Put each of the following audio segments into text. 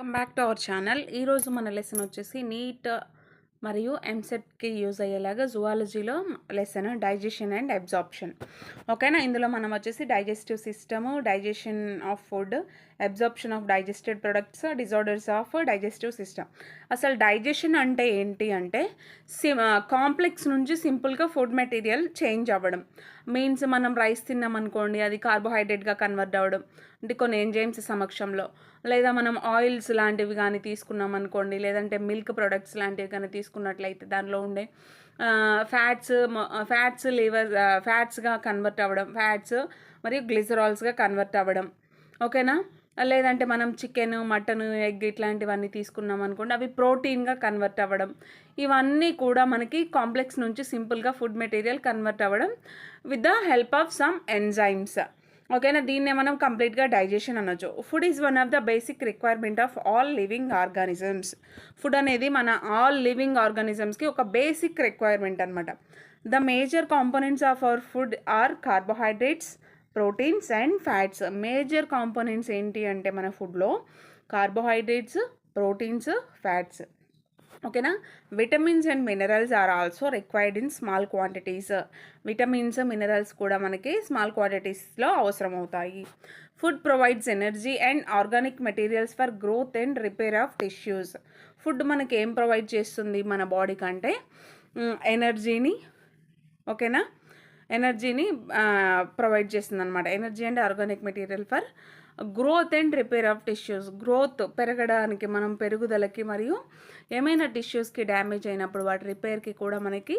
Welcome back to our channel. ఈరోజు మన lesson వచ్చేసి నీట్ మరియు ఎంసెట్కి యూజ్ అయ్యేలాగా జువాలజీలో లెసన్ డైజెషన్ అండ్ అబ్జార్ప్షన్. ఓకేనా, ఇందులో మనం వచ్చేసి digestive system, digestion of food, absorption of digested products, disorders of digestive system. అసలు డైజెషన్ అంటే ఏంటి అంటే కాంప్లెక్స్ నుంచి సింపుల్గా ఫుడ్ మెటీరియల్ చేంజ్ అవ్వడం. మీన్స్ మనం రైస్ తిన్నాం అనుకోండి, అది కార్బోహైడ్రేట్గా కన్వర్ట్ అవ్వడం అంటే కొన్ని ఎంజైమ్స్ సమక్షంలో, లేదా మనం ఆయిల్స్ లాంటివి కానీ తీసుకున్నాం అనుకోండి, లేదంటే మిల్క్ ప్రొడక్ట్స్ లాంటివి కానీ తీసుకున్నట్లయితే దానిలో ఉండే ఫ్యాట్స్ ఫ్యాట్స్గా కన్వర్ట్ అవ్వడం, ఫ్యాట్స్ మరియు గ్లిజరాల్స్గా కన్వర్ట్ అవ్వడం. ఓకేనా, లేదంటే మనం చికెన్, మటన్, ఎగ్ ఇట్లాంటివన్నీ తీసుకున్నాం అనుకోండి, అవి ప్రోటీన్గా కన్వర్ట్ అవ్వడం. ఇవన్నీ కూడా మనకి కాంప్లెక్స్ నుంచి సింపుల్గా ఫుడ్ మెటీరియల్ కన్వర్ట్ అవ్వడం with the help of some enzymes. ఓకేనా, దీన్నే మనం కంప్లీట్గా డైజెషన్ అనొచ్చు. Food is one of the basic requirement of all living organisms. Food అనేది మన ఆల్ లివింగ్ ఆర్గానిజమ్స్కి ఒక బేసిక్ రిక్వైర్మెంట్ అనమాట. The major components of our food are carbohydrates, proteins and fats. Major components ఏంటి అంటే మన ఫుడ్లో కార్బోహైడ్రేట్స్, ప్రోటీన్స్, ఫ్యాట్స్. ఓకేనా, vitamins and minerals are also required in small quantities. Vitamins, minerals కూడా మనకి స్మాల్ క్వాంటిటీస్లో అవసరం అవుతాయి. Food provides energy and organic materials for growth and repair of tissues. Food మనకి ఏం ప్రొవైడ్ చేస్తుంది మన బాడీ కంటే? ఎనర్జీని, ఓకేనా, ఎనర్జీని ప్రొవైడ్ చేస్తుంది అనమాట. Energy and organic material for growth and repair of tissues. Growth పెరగడానికి, మనం పెరుగుదలకి, మరియు ఏమైనా టిష్యూస్కి డ్యామేజ్ అయినప్పుడు వాటి రిపేర్కి కూడా మనకి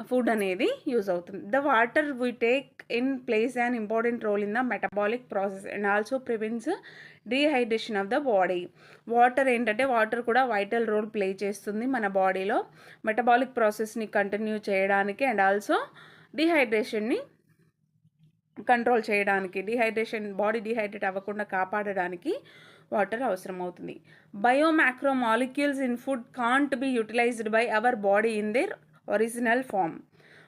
ఫుడ్ అనేది యూజ్ అవుతుంది. The water we take in plays an important role in the metabolic process and also prevents dehydration of the body. Water ఏంటంటే, వాటర్ కూడా వైటల్ రోల్ ప్లే చేస్తుంది మన బాడీలో మెటబాలిక్ ప్రాసెస్ని కంటిన్యూ చేయడానికి అండ్ ఆల్సో డీహైడ్రేషన్ని కంట్రోల్ చేయడానికి. బాడీ డీహైడ్రేట్ అవ్వకుండా కాపాడడానికి వాటర్ అవసరం అవుతుంది. Biomacromolecules in food can't be utilized by our body in their original form.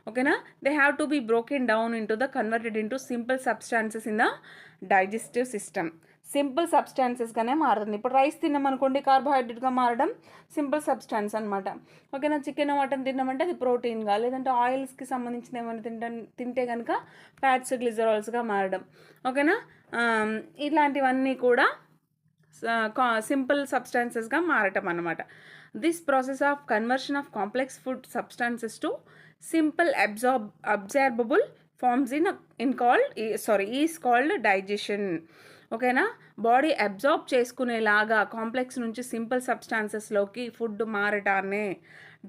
ఓకేనా, they have to be broken down into the converted into simple substances in the digestive system. Simple సబ్స్టాన్సెస్గానే మారుతుంది. ఇప్పుడు rice తిన్నామనుకోండి, కార్బోహైడ్రేట్గా మారడం simple substance అనమాట. ఓకేనా, chicken, mutton తిన్నామంటే అది ప్రోటీన్గా, లేదంటే ఆయిల్స్కి సంబంధించిన ఏమైనా తింటే కనుక ఫ్యాట్స్, గ్లిజరాల్స్గా మారడం. ఓకేనా, ఇలాంటివన్నీ కూడా సింపుల్ సబ్స్టాన్సెస్గా మారటం అన్నమాట. This process of conversion of complex food substances to simple absorbable forms is called digestion. ఓకేనా, బాడీ అబ్జార్బ్ చేసుకునేలాగా కాంప్లెక్స్ నుంచి సింపుల్ సబ్స్టాన్సెస్లోకి ఫుడ్ మారటాన్నే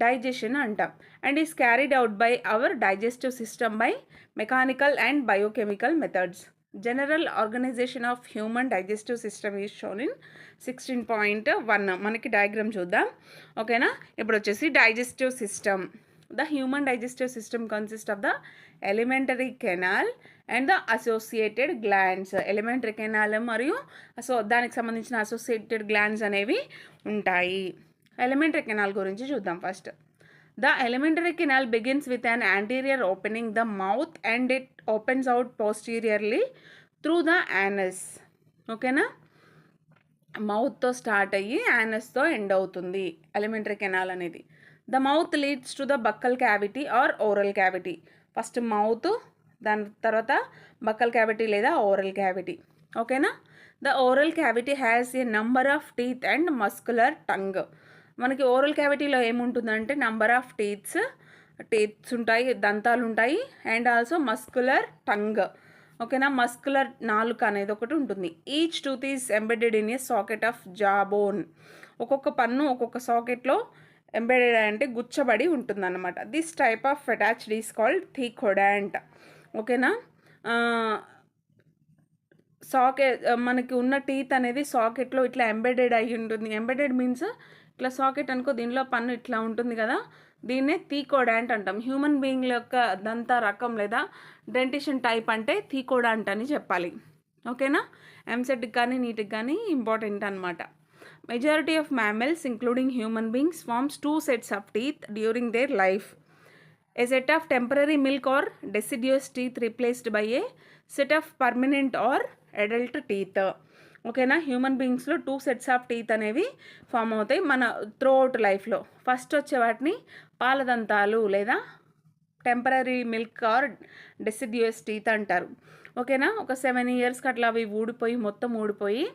డైజెషన్ అంటాం. And is carried out by our digestive system by mechanical and biochemical methods. General organisation of human digestive system is shown in 16.1. మనకి diagram చూద్దాం. ఓకేనా, ఇప్పుడు వచ్చేసి digestive system. The human digestive system consist of the elementary canal and the associated glands. Elementary canal మరియు దానికి సంబంధించిన associated glands అనేవి ఉంటాయి. ఎలిమెంటరీ కెనాల్ గురించి చూద్దాం first. The alimentary canal begins with an anterior opening the mouth and it opens out posteriorly through the anus. ఓకేనా, మౌత్తో start అయ్యి యానస్తో ఎండ్ అవుతుంది ఎలిమెంటరీ కెనాల్ అనేది. The mouth leads to the buccal cavity or oral cavity. First mouth, దాని తర్వాత buccal cavity లేదా oral cavity. ఓకేనా, the oral cavity has a number of teeth and muscular tongue. మనకి oral క్యావిటీలో ఏముంటుందంటే number of teeths ఉంటాయి, దంతాలు ఉంటాయి, అండ్ ఆల్సో మస్కులర్ టంగ్. ఓకేనా, మస్కులర్ నాలుక అనేది ఒకటి ఉంటుంది. Each tooth is embedded in a socket of జా బోన్. ఒక్కొక్క పన్ను ఒక్కొక్క సాకెట్లో ఎంబెడెడ్ అంటే గుచ్చబడి ఉంటుందన్నమాట. This type of attached is called thecodont. ఓకేనా, మనకి ఉన్న టీత్ అనేది సాకెట్లో ఇట్లా ఎంబెడెడ్ అయి ఉంటుంది. ఎంబెడెడ్ మీన్స్ ఇట్లా సాకెట్ అనుకో, దీనిలో పన్ను ఇట్లా ఉంటుంది కదా, దీన్నే థీకోడాంట్ అంటాం. హ్యూమన్ బీయింగ్ల యొక్క దంత రకం లేదా డెంటిషన్ టైప్ అంటే థీకోడాంట్ అని చెప్పాలి. ఓకేనా, ఎంసెట్కి కానీ నీట్కి కానీ ఇంపార్టెంట్ అనమాట. Majority of mammals including human beings forms 2 sets of teeth during their life. A set of temporary milk or deciduous teeth replaced by a set of permanent or adult teeth. ఓకేనా. Human బీయింగ్స్లో 2 sets of teeth అనేవి form అవుతాయి మన throughout లైఫ్లో. First వచ్చే వాటిని పాలదంతాలు లేదా temporary milk are డెసిడ్యూయస్ teeth అంటారు. ఓకేనా. ఒక 7 ఇయర్స్కి అట్లా అవి మొత్తం ఊడిపోయి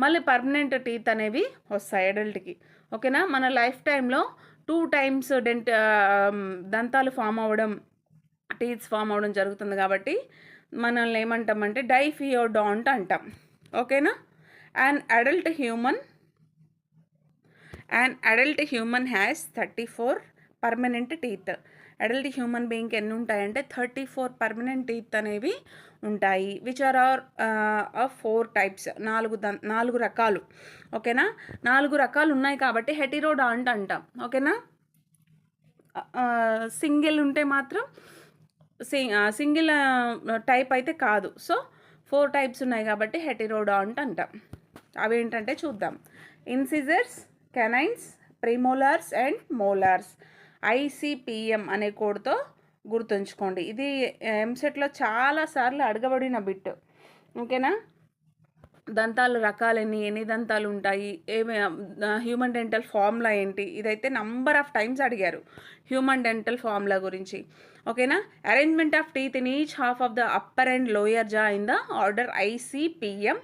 మళ్ళీ పర్మనెంట్ టీత్ అనేవి వస్తాయి అడల్ట్కి. ఓకేనా. మన లైఫ్ టైంలో 2 టైమ్స్ దంతాలు ఫామ్ అవ్వడం, టీత్స్ ఫామ్ అవ్వడం జరుగుతుంది కాబట్టి మనల్ని ఏమంటామంటే డైఫియోడాంట్ అంటాం. ఓకేనా. An adult human has 34 permanent teeth. Adult human బీయింగ్కి ఎన్ని ఉంటాయంటే 34 పర్మనెంట్ టీత్ అనేవి ఉంటాయి. విచ్ ఆర్ 4 టైప్స్, 4 రకాలు. ఓకేనా. 4 రకాలు ఉన్నాయి కాబట్టి హెటిరోడాంట్ అంటాం. ఓకేనా. సింగిల్ ఉంటే మాత్రం సింగిల్ టైప్ అయితే కాదు. సో 4 టైప్స్ ఉన్నాయి కాబట్టి హెటిరోడాంట్ అంటాం. అవేంటంటే చూద్దాం. Incisors, canines, premolars and molars. ICPM అనే కోడ్తో గుర్తుంచుకోండి. ఇది ఎంసెట్లో చాలాసార్లు అడగబడిన బిట్. ఓకేనా. దంతాలు రకాలెన్ని, ఎన్ని దంతాలు ఉంటాయి, హ్యూమన్ డెంటల్ ఫార్ములా ఏంటి, ఇదైతే నంబర్ ఆఫ్ టైమ్స్ అడిగారు హ్యూమన్ డెంటల్ ఫార్ములా గురించి. ఓకేనా. Arrangement of teeth in each half of the upper and lower జా ఇన్ ద ఆర్డర్ ICPM.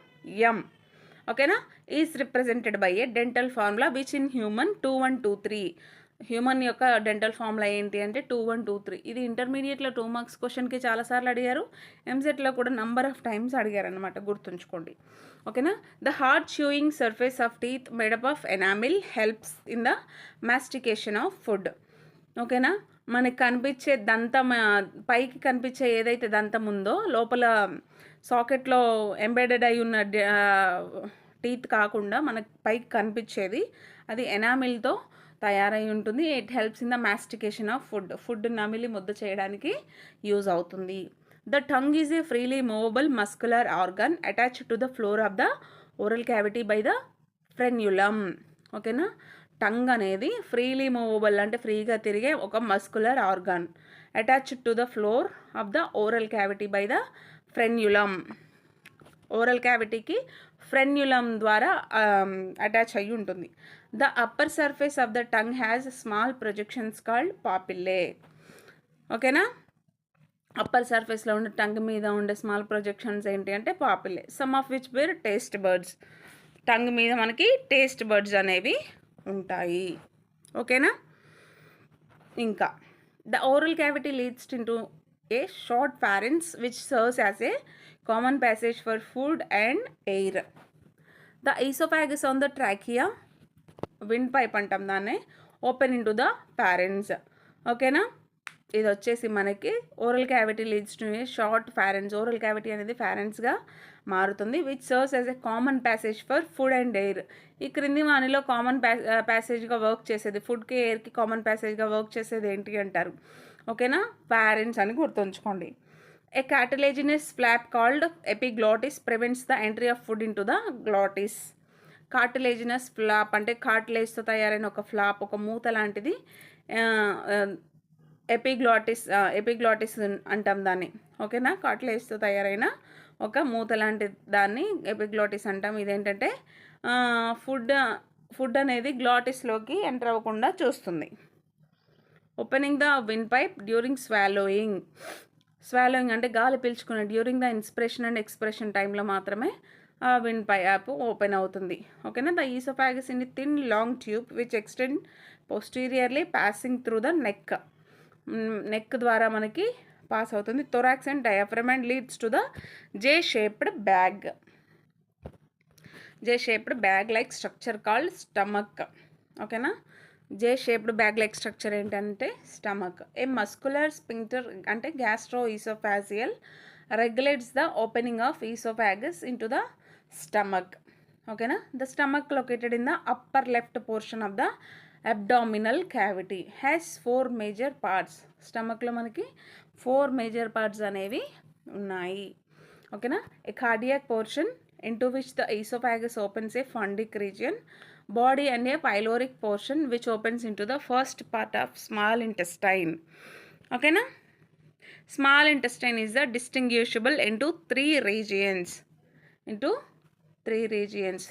ఓకేనా. Is represented by A dental formula which in human 2, 1, 2, 3. Human యొక్క dental formula ఏంటి అంటే 2, 1, 2, 3. ఇది ఇంటర్మీడియట్లో 2 మార్క్స్ క్వశ్చన్కి చాలాసార్లు అడిగారు. ఎంసెట్లో కూడా నంబర్ ఆఫ్ టైమ్స్ అడిగారు అనమాట, గుర్తుంచుకోండి. ఓకేనా. The hard chewing surface of teeth made up of enamel helps in the mastication of food. ఓకేనా. మనకి కనిపించే దంతం, పైకి కనిపించే ఏదైతే దంతం ఉందో లోపల సాకెట్లో ఎంబెడెడ్ అయి ఉన్న టీత్ కాకుండా మనకు పైకి కనిపించేది అది ఎనామిల్తో తయారై ఉంటుంది. It helps in the mastication of food నమిలి ముద్ద చేయడానికి యూజ్ అవుతుంది. The tongue is a freely movable muscular organ attached to the floor of the oral cavity by the frenulum. ఓకేనా. టంగ్ అనేది ఫ్రీలీ మూవబుల్ అంటే ఫ్రీగా తిరిగే ఒక muscular organ attached to the floor of the oral cavity by the frenulum. Oral క్యావిటీకి frenulum ద్వారా attach అయ్యి ఉంటుంది. The upper surface of the tongue has small projections called papillae. ఓకేనా. అప్పర్ సర్ఫేస్లో ఉండే టంగ్ మీద ఉండే స్మాల్ ప్రొజెక్షన్స్ ఏంటి అంటే papillae. Some of which were taste buds. Tongue మీద మనకి టేస్ట్ బర్డ్స్ అనేవి ఉంటాయి. ఓకేనా. ఇంకా the oral cavity leads into a short pharynx which serves as a common passage for food and air. The esophagus on the trachea, windpipe అంటాం దాన్ని, open into the pharynx. ఓకేనా. ఇది వచ్చేసి మనకి oral cavity leads to A short pharynx. Oral cavity అనేది pharynxగా మారుతుంది. Which serves as a common passage for food and air. ఈ క్రింది వానిలో కామన్ ప్యాసేజ్గా వర్క్ చేసేది, ఫుడ్కి ఎయిర్కి కామన్ ప్యాసేజ్గా వర్క్ చేసేది ఏంటి అంటారు. ఓకేనా. pharynx అని గుర్తుంచుకోండి. A cartilaginous flap called epiglottis prevents the entry of food into the glottis. Cartilaginous flap అంటే కార్టిలేజ్తో తయారైన ఒక ఫ్లాప్, ఒక మూత లాంటిది. ఎపిగ్లాటిస్ అంటాం దాన్ని. ఓకేనా. కార్టిలేజ్తో తయారైన ఒక మూత లాంటి దాన్ని ఎపిగ్లాటిస్ అంటాం. ఇదేంటంటే ఫుడ్ అనేది గ్లాటిస్లోకి ఎంటర్ అవ్వకుండా చూస్తుంది. Opening the windpipe during swallowing అంటే గాలి పీల్చుకునే during the inspiration and expression టైంలో మాత్రమే ఆ విండ్ పైప్ ఓపెన్ అవుతుంది. ఓకేనా. The oesophagus in thin long tube which extend posteriorly passing through the neck ద్వారా మనకి పాస్ అవుతుంది. Thorax and diaphragm and leads to the J-shaped bag like structure called stomach. ఓకేనా. J-shaped bag like structure ఏంటంటే stomach. A muscular sphincter అంటే gastro oesophageal regulates the opening of oesophagus into the stomach. ఓకేనా. The stomach located in the upper left portion of the abdominal cavity has 4 major parts. స్టమక్లో మనకి 4 major parts అనేవి ఉన్నాయి. ఓకేనా. A cardiac portion into which the esophagus opens a fundic region, body and a pyloric portion which opens into the first part of small intestine. Okay na. Small intestine is distinguishable into 3 regions. 3 regions.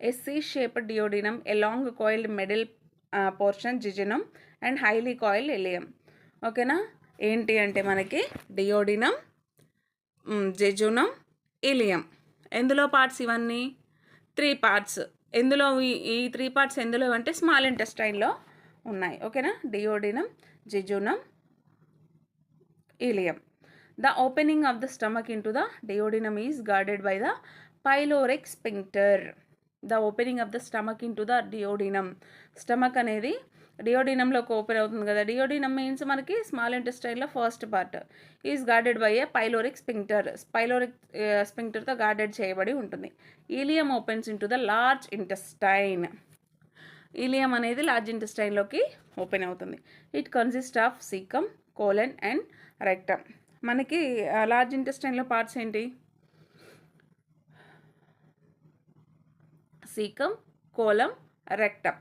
A C-shaped duodenum, a long coiled middle portion jejunum and highly coiled ileum. ఓకేనా, ఏంటి అంటే మనకి duodenum, jejunum, ileum. ఎందులో parts ఇవన్నీ? 3 parts. ఎందులో ఈ 3 parts ఎందులో అంటే స్మాల్ ఇంటెస్టైన్లో ఉన్నాయి. ఓకేనా, duodenum, jejunum, ileum. The opening of the stomach into the duodenum is guarded by the pyloric sphincter. The opening of the stomach into the duodenum. Stomach అనేది డియోడినంలోకి ఓపెన్ అవుతుంది కదా. డియోడినం మీన్స్ మనకి small ఇంటెస్టైన్లో first part is guarded by a pyloric sphincter. Pyloric స్పింక్టర్తో guarded చేయబడి ఉంటుంది. Ileum opens into the large intestine. Ileum అనేది large ఇంటెస్టైన్లోకి ఓపెన్ అవుతుంది. It consist of caecum, colon and rectum. మనకి లార్జ్ ఇంటెస్టైన్లో పార్ట్స్ ఏంటి? Caecum, colon, rectum.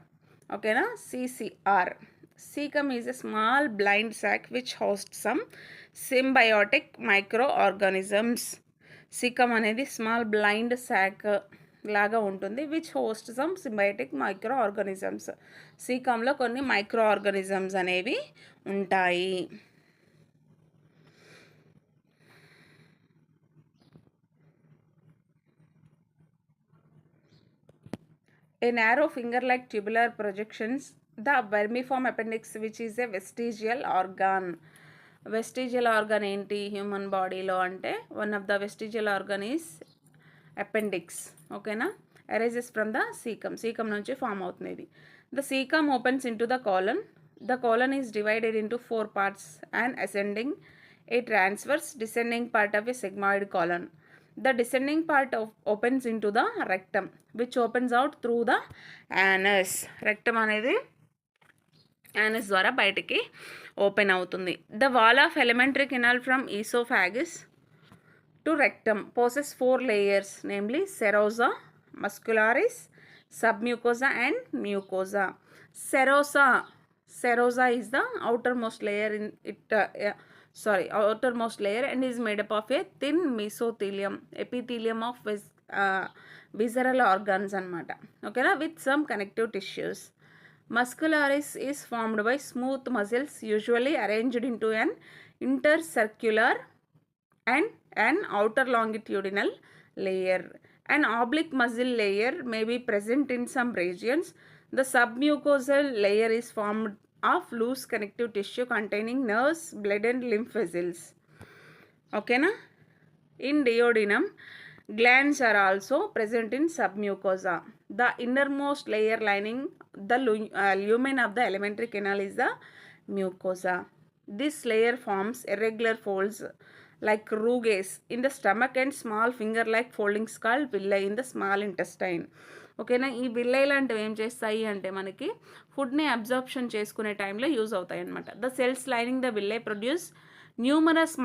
ఓకేనా, CCR. Cecum is a small blind sac which hosts some symbiotic microorganisms. Cecum అనేది small blind sac లాగా ఉంటుంది, which host some symbiotic microorganisms. సీకంలో కొన్ని micro organisms అనేవి ఉంటాయి. A narrow finger-like tubular projections the vermiform appendix, which is a vestigial organ. Vestigial organ ఏంటి human బాడీలో అంటే one of the vestigial organ is appendix. ఓకేనా, arises from the caecum. Caecum నుంచి form అవుతుంది ఇది. The caecum opens into the colon. The colon is divided into 4 parts, an ascending, a transverse, descending part of a sigmoid colon. The descending part opens into the rectum, which opens out through the anus. Rectum అనేది anus ద్వారా బయటికి open అవుతుంది. The wall of alimentary canal from esophagus to rectum possesses 4 layers, namely serosa, muscularis, submucosa and mucosa. Serosa is the outermost layer in it. Outermost layer and is made up of a thin mesothelium, epithelium of visceral organs anamata. Okay, with some connective tissues. Muscularis is formed by smooth muscles usually arranged into an intercircular and an outer longitudinal layer. An oblique muscle layer may be present in some regions. The submucosal layer is formed of loose connective tissue containing nerves, blood and lymph vessels. Okay na? In duodenum, glands are also present in submucosa. The innermost layer lining the lumen of the alimentary canal is the mucosa. This layer forms irregular folds like rugae in the stomach and small finger-like foldings called villi in the small intestine. ఓకేనా, ఈ విల్లై లాంటివి ఏం చేస్తాయి అంటే మనకి ఫుడ్ని absorption చేసుకునే టైంలో యూజ్ అవుతాయి అనమాట. The cells lining the విల్లై produce numerous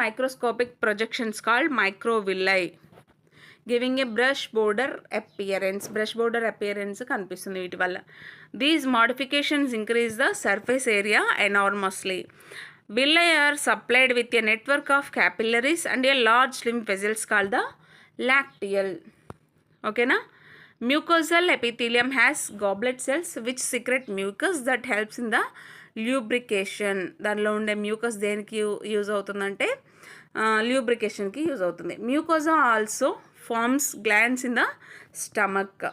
microscopic projections called microvilli, giving a brush border appearance కనిపిస్తుంది వీటి వల్ల. These modifications increase the surface area enormously. Villi are supplied with a network of capillaries and a large lymph vessels called the lacteal. Okay na? Mucosal epithelium has goblet cells which secrete mucus that helps in the lubrication. దానిలో ఉండే mucus దేనికి use అవుతుందంటే ల్యూబ్రికేషన్కి use అవుతుంది. Mucosa also forms glands in the stomach.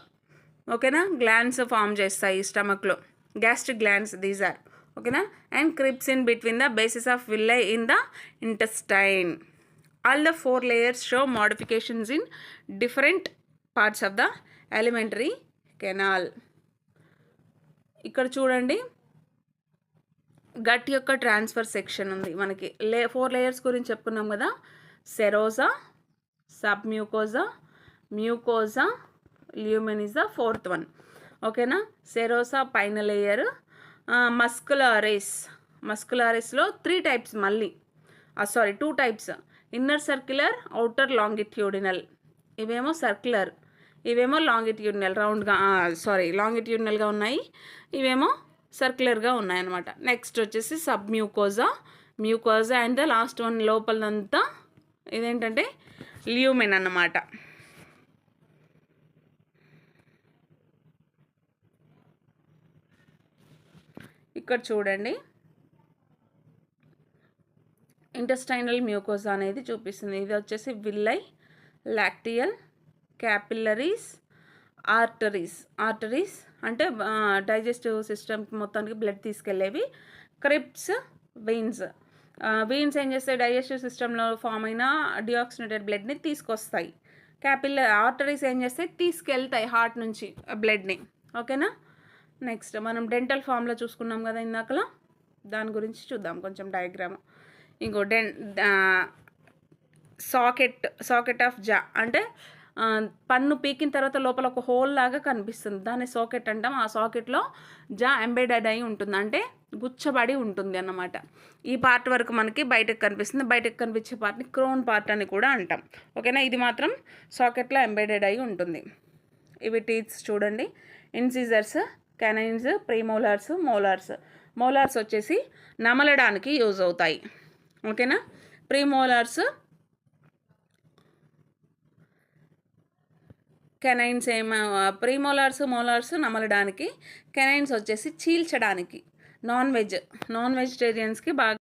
ఓకేనా, glands form చేస్తాయి స్టమక్లో, gastric glands these are. ఓకేనా, and crypts in between the bases of villi in the intestine. All the 4 layers show modifications in different parts of the elementary canal. ఇక్కడ చూడండి, gut యొక్క transfer section ఉంది మనకి. 4 layers గురించి చెప్పుకున్నాం కదా, serosa, submucosa, mucosa, lumen is the 4th one. ఓకేనా, సెరోసా పైన లేయర్. మస్కులారిస్లో 3 types మళ్ళీ 2 types, inner circular, outer longitudinal. ఇవేమో సర్క్యులర్, ఇవేమో లాంగిట్యూడినల్గా ఉన్నాయి, ఇవేమో సర్క్యులర్గా ఉన్నాయన్నమాట. నెక్స్ట్ వచ్చేసి submucosa, mucosa and the last one లోపలంతా ఇదేంటంటే ల్యూమెన్ అన్నమాట. ఇక్కడ చూడండి ఇంటెస్టైనల్ మ్యూకోజా అనేది చూపిస్తుంది. ఇది వచ్చేసి విల్లై, లాక్టియల్, క్యాపిల్లరీస్, ఆర్టరీస్ అంటే డైజెస్టివ్ సిస్టమ్ మొత్తానికి బ్లడ్ తీసుకెళ్ళేవి. క్రిప్స్, వెయిన్స్ ఏం చేస్తాయి, డైజెస్టివ్ సిస్టంలో ఫామ్ అయిన డిఆక్సినేటెడ్ బ్లడ్ని తీసుకొస్తాయి. ఆర్టరీస్ ఏం చేస్తాయి, తీసుకెళ్తాయి హార్ట్ నుంచి బ్లడ్ని. ఓకేనా. నెక్స్ట్ మనం డెంటల్ ఫామ్లో చూసుకున్నాం కదా ఇందాకలా, దాని గురించి చూద్దాం కొంచెం డయాగ్రామ్. ఇంకో సాకెట్ ఆఫ్ జా అంటే పన్ను పీకిన తర్వాత లోపల ఒక హోల్ లాగా కనిపిస్తుంది, దాన్ని సాకెట్ అంటాం. ఆ సాకెట్లో జా ఎంబెడెడ్ అయి ఉంటుంది, అంటే గుచ్చబడి ఉంటుంది అన్నమాట. ఈ పార్ట్ వరకు మనకి బయటకు కనిపిస్తుంది, బయటకు కనిపించే పార్ట్ని క్రోన్ పార్ట్ అని కూడా అంటాం. ఓకేనా. ఇది మాత్రం సాకెట్లో ఎంబెడెడ్ అయి ఉంటుంది. ఇవి టీత్స్ చూడండి, ఇన్సిజర్స్, కెనైన్స్, ప్రీమోలార్స్, మోలార్స్ వచ్చేసి నమలడానికి యూజ్ అవుతాయి. ఓకేనా. ప్రీమోలార్స్, కెనైన్స్ మోలార్స్ నమలడానికి, కెనైన్స్ వచ్చేసి చీల్చడానికి. నాన్ వెజిటేరియన్స్కి బాగా